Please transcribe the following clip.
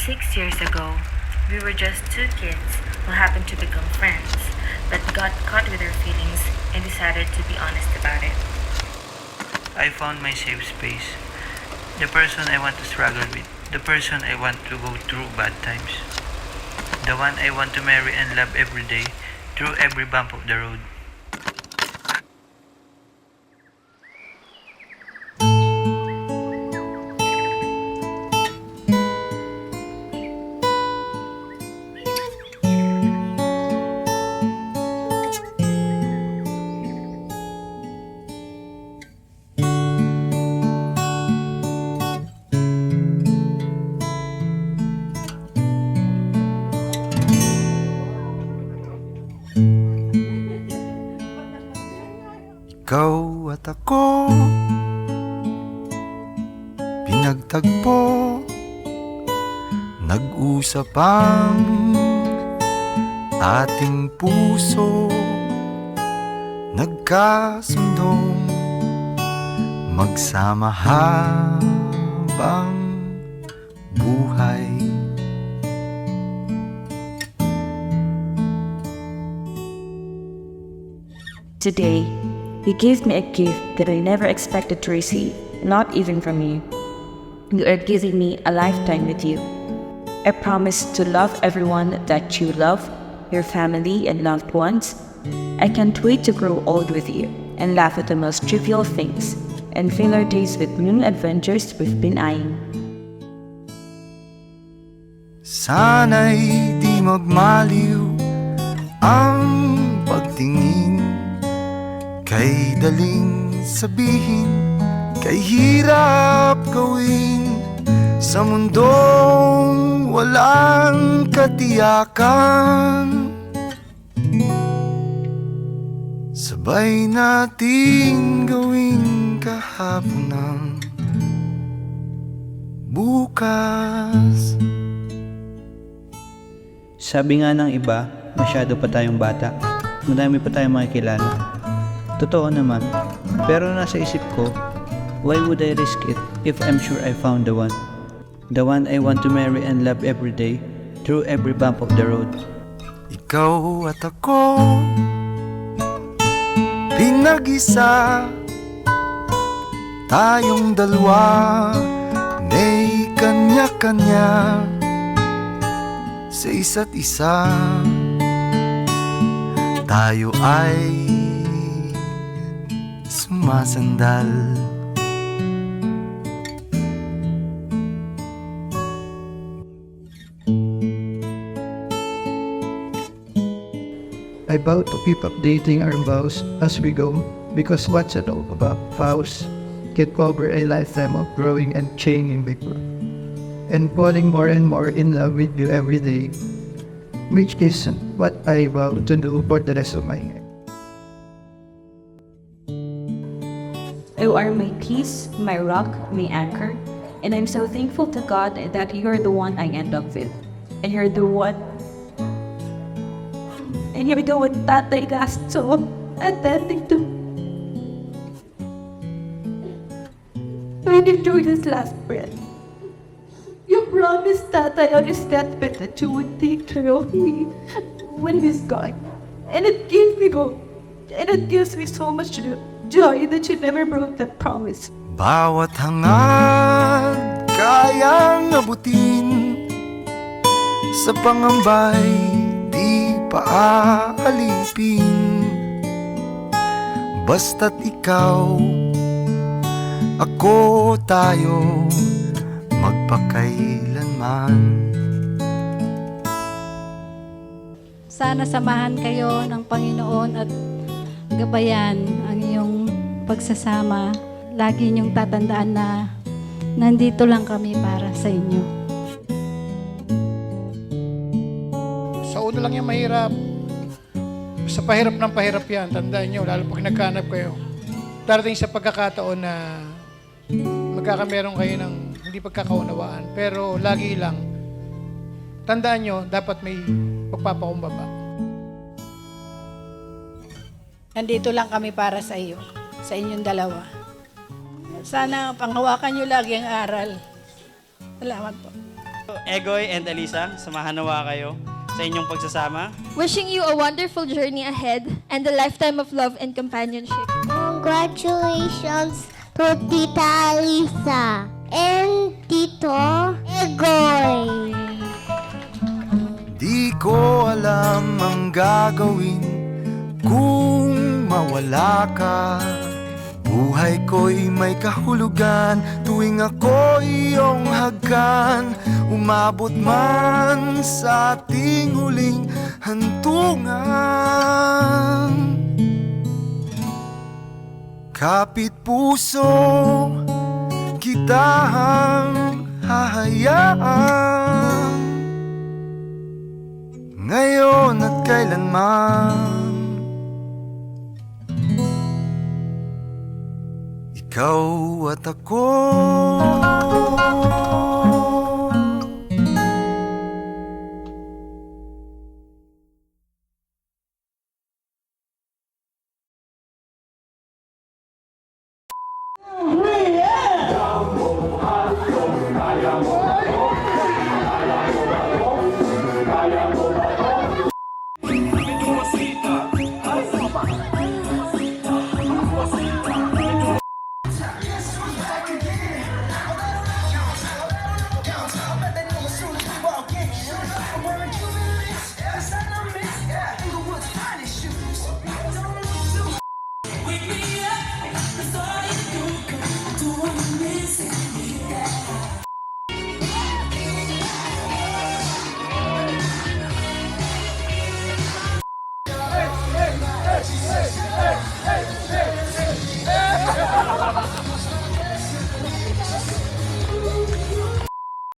6 years ago, we were just two kids who happened to become friends, but got caught with our feelings and decided to be honest about it. I found my safe space. The person I want to struggle with. The person I want to go through bad times. The one I want to marry and love every day, through every bump of the road. Ikaw at ako, pinagtagpo, nag-usap ang ating puso, nagkasundong magsama habang buhay. Today, you gave me a gift that I never expected to receive, not even from you. You are giving me a lifetime with you. I promise to love everyone that you love, your family and loved ones. I can't wait to grow old with you and laugh at the most trivial things and fill our days with new adventures we've been eyeing. Sana'y di magmaliw ang pagtingin, kay daling sabihin, kay hirap gawin, sa mundong walang katiyakan. Sabay nating gawin kahapon ng bukas. Sabi nga ng iba, masyado pa tayong bata. Madami pa tayong makikilala. Totoo naman. Pero nasa isip ko, why would I risk it if I'm sure I found the one? The one I want to marry and love every day, through every bump of the road. Ikaw at ako, pinag-isa, tayong dalawa, may kanya-kanya sa isa't isa. Tayo ay sumasandal. I vow to keep updating our vows as we go, because what's it all about vows can cover a lifetime of growing and changing bigger, and falling more and more in love with you every day, which is what I vow to do for the rest of my life. You are my peace, my rock, my anchor, and I'm so thankful to God that you're the one I end up with. And you're the one Tatay Gasto attending to. When he drew his last breath, you promised Tatay on his deathbed that you would take care of me when he's gone. And it gives me hope. And it gives me so much joy that you never broke that promise. Bawat hangad kayang abutin, sa pangambay di paaalipin. Basta't ikaw, ako, tayo, magpakailanman. Sana samahan kayo ng Panginoon at gabayan ang iyong pagsasama. Lagi niyong tatandaan na nandito lang kami para sa inyo. Sa uno lang yung mahirap. Sa pahirap ng pahirap yan, tandaan nyo, lalo pag nagkanap kayo. Darating sa pagkakataon na magkakameron kayo ng hindi pagkakaunawaan. Pero lagi lang, tandaan nyo, dapat may pagpapakumbaba. Nandito lang kami para sa iyo, sa inyong dalawa. Sana panghawakan niyo lagi ang aral. Salamat po. Egoy and Elisa, samahan nawa kayo sa inyong pagsasama. Wishing you a wonderful journey ahead and a lifetime of love and companionship. Congratulations to Tita Lisa and Tito Egoy. Di ko alam ang gagawin kung mawala ka. Buhay ko'y may kahulugan tuwing ako iyong hagkan. Umabot man sa ating huling hantungan. Kapit puso kitang hahayaan, ngayon at kailanman. Ikaw at ako. Kaya mo